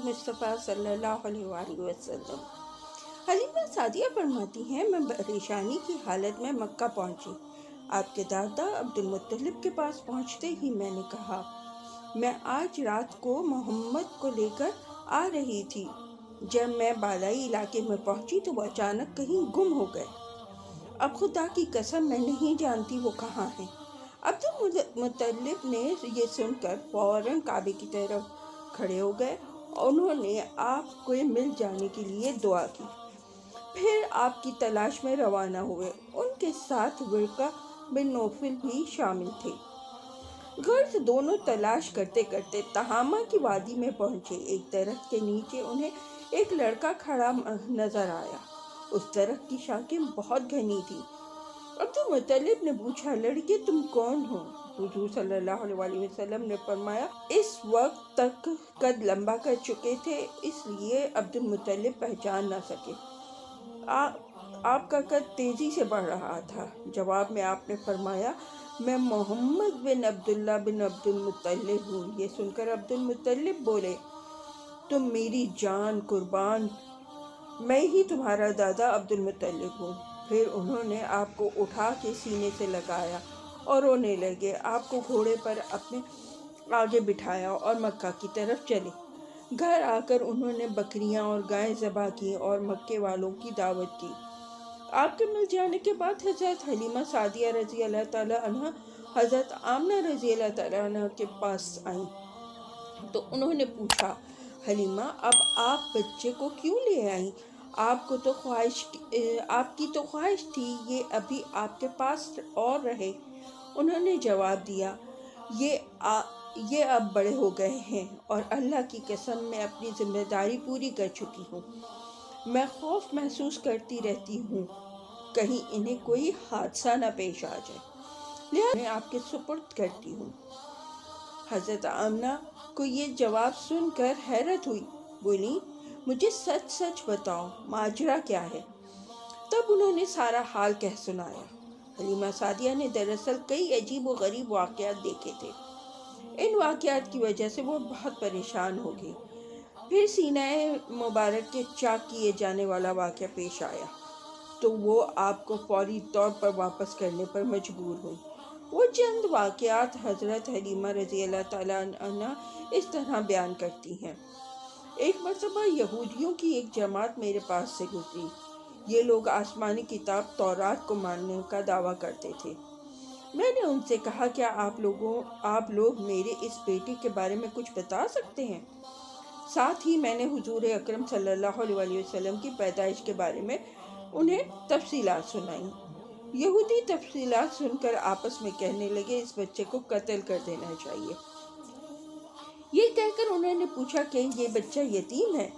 मोहम्मद मुस्तफ़ा सल्लल्लाहु अलैहि वसल्लम। हलीमा सादिया फरमाती हैं, मैं परेशानी की हालत में मक्का पहुंची। आपके दादा अब्दुल मुत्तलिब के पास पहुंचते ही मैंने कहा, मैं आज रात को मोहम्मद को लेकर आ रही थी। जब मैं बालाई इलाके में पहुंची तो वो अचानक कहीं गुम हो गए। अब खुदा की कसम मैं नहीं जानती वो कहाँ हैं। अब्दुल मुत्तलिब ने ये सुनकर फौरन काबे की तरफ खड़े हो गए और उन्होंने आपको मिल जाने के लिए दुआ की। फिर आपकी तलाश में रवाना हुए। उनके साथ वर्का बिन नौफल भी शामिल थे। गर्द दोनों तलाश करते करते तहामा की वादी में पहुंचे। एक दरख्त के नीचे उन्हें एक लड़का खड़ा नजर आया। उस दरख्त की शाखें बहुत घनी थी। अब्दुल मुत्तलिब ने पूछा, लड़के तुम कौन हो? हुजूर सल्लल्लाहु अलैहि वसल्लम ने फरमाया, इस वक्त तक कद लंबा कर चुके थे, इसलिए अब्दुल मुत्तलिब पहचान ना सके। आपका कद तेजी से बढ़ रहा था। जवाब में आपने फरमाया, मैं मोहम्मद बिन अब्दुल्ला बिन अब्दुल मुत्तलिब हूँ। ये सुनकर अब्दुल मुत्तलिब बोले, तुम मेरी जान कुर्बान, मैं ही तुम्हारा दादा अब्दुल मुत्तलिब हूँ। फिर उन्होंने आपको उठा के सीने से लगाया और रोने लगे। आपको घोड़े पर अपने आगे बिठाया और मक्का की तरफ चले। घर आकर उन्होंने बकरियां और गायें ज़बह की और मक्के वालों की दावत की। आपके मिल जाने के बाद हज़रत हलीमा सादिया रज़ी अल्लाह ताला अन्हा हज़रत आमना रज़ी अल्लाह ताला अन्हा के पास आई तो उन्होंने पूछा, हलीमा अब आप बच्चे को क्यों ले आई? आपकी तो ख्वाहिश थी ये अभी आपके पास और रहे। उन्होंने जवाब दिया, ये अब बड़े हो गए हैं और अल्लाह की कसम मैं अपनी जिम्मेदारी पूरी कर चुकी हूँ। मैं खौफ महसूस करती रहती हूँ कहीं इन्हें कोई हादसा न पेश आ जाए, लिहाजा मैं आपके सुपुर्द करती हूँ। हज़रत आमना को ये जवाब सुनकर हैरत हुई। बोली, मुझे सच सच बताओ, माजरा क्या है? तब उन्होंने सारा हाल कह सुनाया। हलीमा सादिया ने दरअसल कई अजीब व गरीब वाक़यात देखे थे। इन वाक़यात की वजह से वो बहुत परेशान हो गई। फिर सीनाए मुबारक के चाक किए जाने वाला वाक़या पेश आया तो वो आपको फौरी तौर पर वापस करने पर मजबूर हुई। वो चंद वाक़यात हज़रत हलीमा रज़ी अल्लाह ताला अन्हा इस तरह बयान करती हैं। एक मरतबा यहूदियों की एक जमात मेरे पास से गुजरी। ये लोग आसमानी किताब तौरात को मानने का दावा करते थे। मैंने उनसे कहा, क्या आप लोग मेरे इस बेटे के बारे में कुछ बता सकते हैं? साथ ही मैंने हुजूर अकरम सल्लल्लाहु अलैहि वसल्लम की पैदाइश के बारे में उन्हें तफसीलात सुनाई। यहूदी तफसीलात सुनकर आपस में कहने लगे, इस बच्चे को कत्ल कर देना चाहिए। ये कहकर उन्होंने पूछा कि ये बच्चा यतीम है।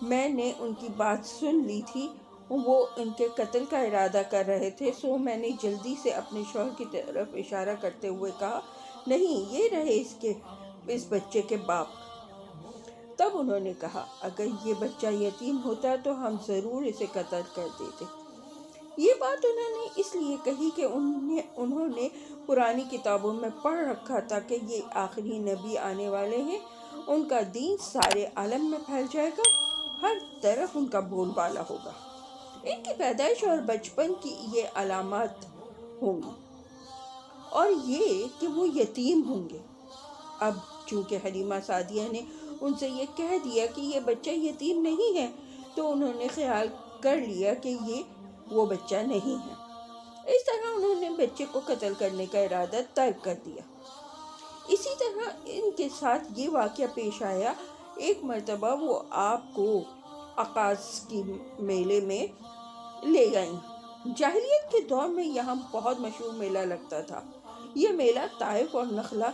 मैंने उनकी बात सुन ली थी। वो इनके कत्ल का इरादा कर रहे थे, सो मैंने जल्दी से अपने शौहर की तरफ इशारा करते हुए कहा, नहीं, ये रहे इस बच्चे के बाप। तब उन्होंने कहा, अगर ये बच्चा यतीम होता तो हम ज़रूर इसे कत्ल कर देते। ये बात उन्होंने इसलिए कही कि उन्होंने पुरानी किताबों में पढ़ रखा था कि ये आखिरी नबी आने वाले हैं। उनका दीन सारे आलम में फैल जाएगा, हर तरफ उनका बोलबाला होगा। इनकी पैदाइश और बचपन की ये अलामत होंगी और ये कि वो यतीम होंगे। अब चूँकि हलीमा सादिया ने उनसे ये कह दिया कि ये बच्चा यतीम नहीं है तो उन्होंने ख्याल कर लिया कि ये वो बच्चा नहीं है। इस तरह उन्होंने बच्चे को कत्ल करने का इरादा तर्क कर दिया। इसी तरह इनके साथ ये वाक़या पेश आया। एक मरतबा वो आपको अकास की मेले में ले गईं। जाहिलियत के दौर में यहाँ बहुत मशहूर मेला लगता था। ये मेला ताइफ और नखला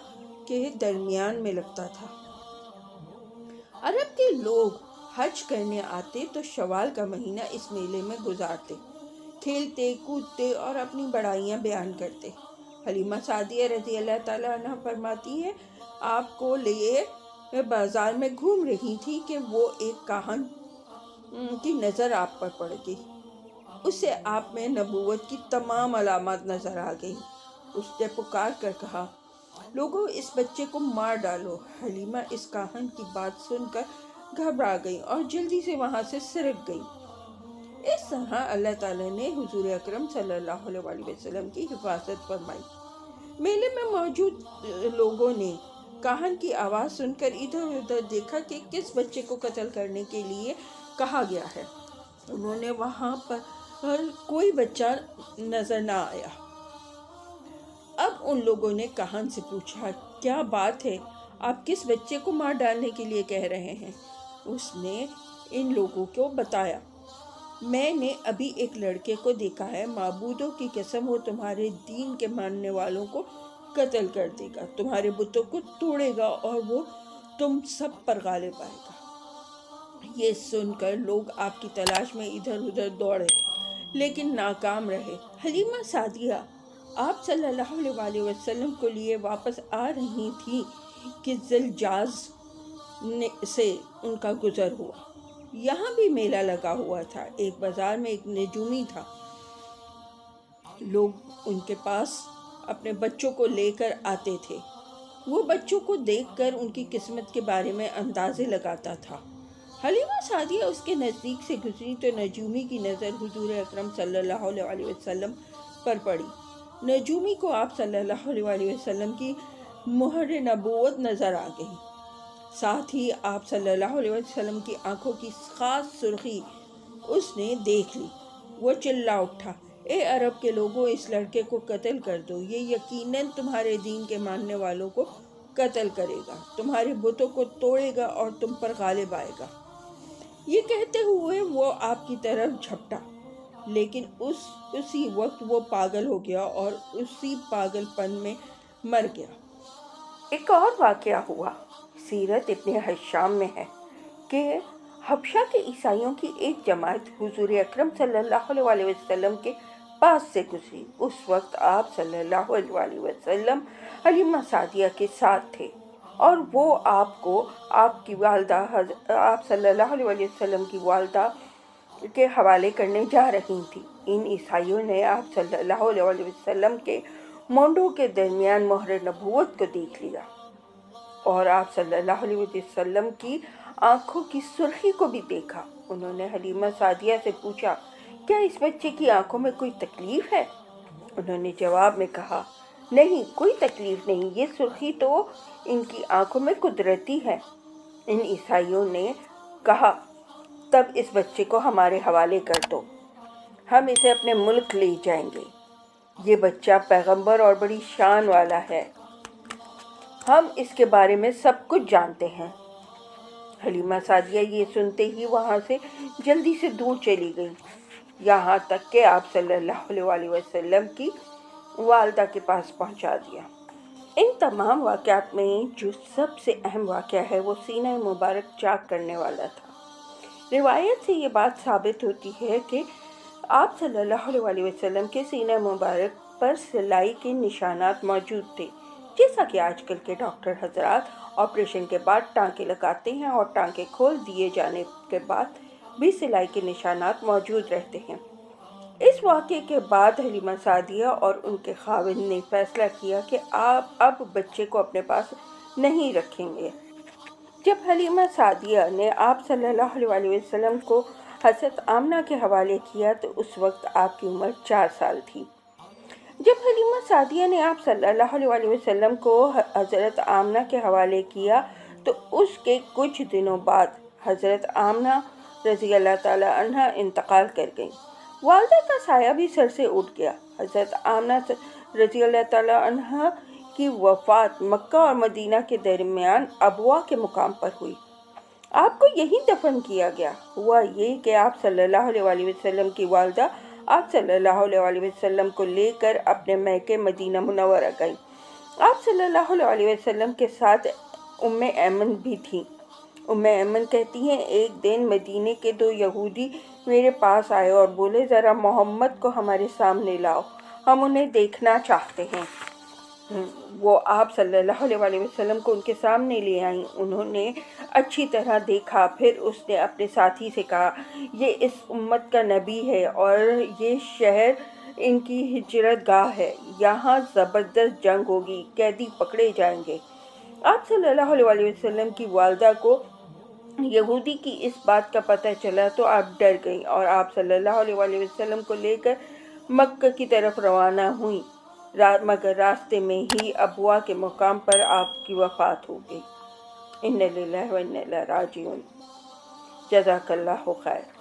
के दरमियान में लगता था। अरब के लोग हज करने आते तो शवाल का महीना इस मेले में गुजारते, खेलते कूदते और अपनी बड़ाइयाँ बयान करते। हलीमा सादिया रज़ी अल्लाह ताला अन्हा फरमाती हैं, आपको लिए बाज़ार में घूम रही थी कि वो एक काहन की नज़र आप पर पड़ गई। उससे आप में नबूवत की तमाम अलामत नज़र आ गई। उसने पुकार कर कहा, लोगों, इस बच्चे को मार डालो। हलीमा इस काहन की बात सुनकर घबरा गई और जल्दी से वहाँ से सरक गई। इस तरह अल्लाह ताला ने हुजूर अकरम सल्लल्लाहु अलैहि वसल्लम की हिफाजत फरमाई। मेले में मौजूद लोगों ने काहन की आवाज़ सुनकर इधर उधर देखा कि किस बच्चे को कत्ल करने के लिए कहा गया है। उन्होंने वहाँ पर कोई बच्चा नजर ना आया। अब उन लोगों ने काहन से पूछा, क्या बात है, आप किस बच्चे को मार डालने के लिए कह रहे हैं? उसने इन लोगों को बताया, मैंने अभी एक लड़के को देखा है, माबूदों की कसम वो तुम्हारे दीन के मानने वालों को कत्ल कर देगा, तुम्हारे बुतों को तोड़ेगा और वो तुम सब पर गालिब आएगा। ये सुनकर लोग आपकी तलाश में इधर उधर दौड़े लेकिन नाकाम रहे। हलीमा सादिया आप सल्लल्लाहु अलैहि वसल्लम को लिए वापस आ रही थी कि ज़िलजाज़ से उनका गुज़र हुआ। यहाँ भी मेला लगा हुआ था। एक बाज़ार में एक नजूमी था। लोग उनके पास अपने बच्चों को लेकर आते थे। वो बच्चों को देखकर उनकी किस्मत के बारे में अंदाज़े लगाता था। हलीमा सादिया उसके नज़दीक से गुजरी तो नजूमी की नज़र हुजूर अकरम सल्लल्लाहु अलैहि वसल्लम पर पड़ी। नजूमी को आप सल्लल्लाहु अलैहि वसल्लम की मोहर नबूवत नज़र आ गई। साथ ही आप सल्लल्लाहु अलैहि वसल्लम की आंखों की खास सुर्खी उसने देख ली। वो चिल्ला उठा, ए अरब के लोगों, इस लड़के को कत्ल कर दो, ये यकीनन तुम्हारे दीन के मानने वालों को कत्ल करेगा, तुम्हारे बुतों को तोड़ेगा और तुम पर गालिब आएगा। ये कहते हुए वो आपकी तरफ झपटा, लेकिन उसी वक्त वो पागल हो गया और उसी पागलपन में मर गया। एक और वाक़या हुआ सीरत इब्ने हिशाम में है कि हबशा के ईसाइयों की एक जमात हुजूर अकरम सल्लल्लाहु अलैहि वसल्लम के पास से गुजरी। उस वक्त आप सल्लल्लाहु अलैहि वसल्लम हलीमा सादिया के साथ थे और वो आपको आपकी वालदा आप सल्लल्लाहु अलैहि वसल्लम की वालदा के हवाले करने जा रही थी। इन ईसाइयों ने आप सल्लल्लाहु अलैहि वसल्लम के मोंडों के दरमियान मोहर नबूवत को देख लिया और आप सल्लल्लाहु अलैहि वसल्लम की आंखों की सुर्खी को भी देखा। उन्होंने हलीमा सादिया से पूछा, क्या इस बच्चे की आंखों में कोई तकलीफ़ है? उन्होंने जवाब में कहा, नहीं, कोई तकलीफ़ नहीं, ये सुर्खी तो इनकी आंखों में कुदरती है। इन ईसाइयों ने कहा, तब इस बच्चे को हमारे हवाले कर दो, हम इसे अपने मुल्क ले जाएंगे। ये बच्चा पैगंबर और बड़ी शान वाला है, हम इसके बारे में सब कुछ जानते हैं। हलीमा सादिया ये सुनते ही वहाँ से जल्दी से दूर चली गई, यहाँ तक कि आप सल्लल्लाहु अलैहि वसल्लम की वालदा के पास पहुँचा दिया। इन तमाम वाक़यात में जो सबसे अहम वाक़या है वो सीना मुबारक चाक करने वाला था। रिवायत से ये बात साबित होती है कि आप सल्लल्लाहु अलैहि वसल्लम के सीना मुबारक पर सिलाई के निशानात मौजूद थे, जैसा कि आजकल के डॉक्टर हजरात ऑपरेशन के बाद टांके लगाते हैं और टांके खोल दिए जाने के बाद भी सिलाई के निशानात मौजूद रहते हैं। इस वाक़े के बाद हलीमा सादिया और उनके खाविंद ने फैसला किया कि आप अब बच्चे को अपने पास नहीं रखेंगे। जब हलीमा सादिया ने आप सल्लल्लाहु अलैहि वसल्लम को हज़रत आमना के हवाले किया तो उस वक्त आपकी उम्र 4 साल थी। जब हलीमा सादिया ने आप सल्लल्लाहु अलैहि वसल्लम को हज़रत आमना के हवाले किया तो उसके कुछ दिनों बाद हज़रत आमना रज़ी अल्लाह ताला अन्हा इंतकाल कर गई। वालदा का साया भी सर से उठ गया। हज़रत आमना रज़ी अल्लाह ताला अन्हा की वफ़ात मक्का और मदीना के दरमियान अबवा के मुकाम पर हुई। आपको यहीं दफन किया गया। हुआ ये कि आप सल्लल्लाहु अलैहि वसल्लम की वालदा आप सल्लल्लाहु अलैहि वसल्लम को लेकर अपने मैके मदीना मुनव्वरा गई। आप सल्लल्लाहु अलैहि वसल्लम के साथ उम्मे ऐमन भी थी। उम्मे ऐमन कहती हैं, एक दिन मदीने के 2 यहूदी मेरे पास आए और बोले, ज़रा मोहम्मद को हमारे सामने लाओ, हम उन्हें देखना चाहते हैं। वो आप सल्लल्लाहु अलैहि वसल्लम को उनके सामने ले आई। उन्होंने अच्छी तरह देखा, फिर उसने अपने साथी से कहा, ये इस उम्मत का नबी है और ये शहर इनकी हिजरत गाह है, यहाँ ज़बरदस्त जंग होगी, कैदी पकड़े जाएंगे। आप सल्लल्लाहु अलैहि वसल्लम की वालदा को یہودی کی اس بات کا پتہ چلا تو آپ ڈر گئیں اور آپ صلی اللہ علیہ وآلہ وسلم کو لے کر مکہ کی طرف روانہ ہوئیں، مگر راستے میں ہی ابوا کے مقام پر آپ کی وفات ہو گئی۔ اِنَّا لِلَّهِ وَإِنَّا إِلَيْهِ رَاجِعُونَ۔ جزاک اللہ خیر۔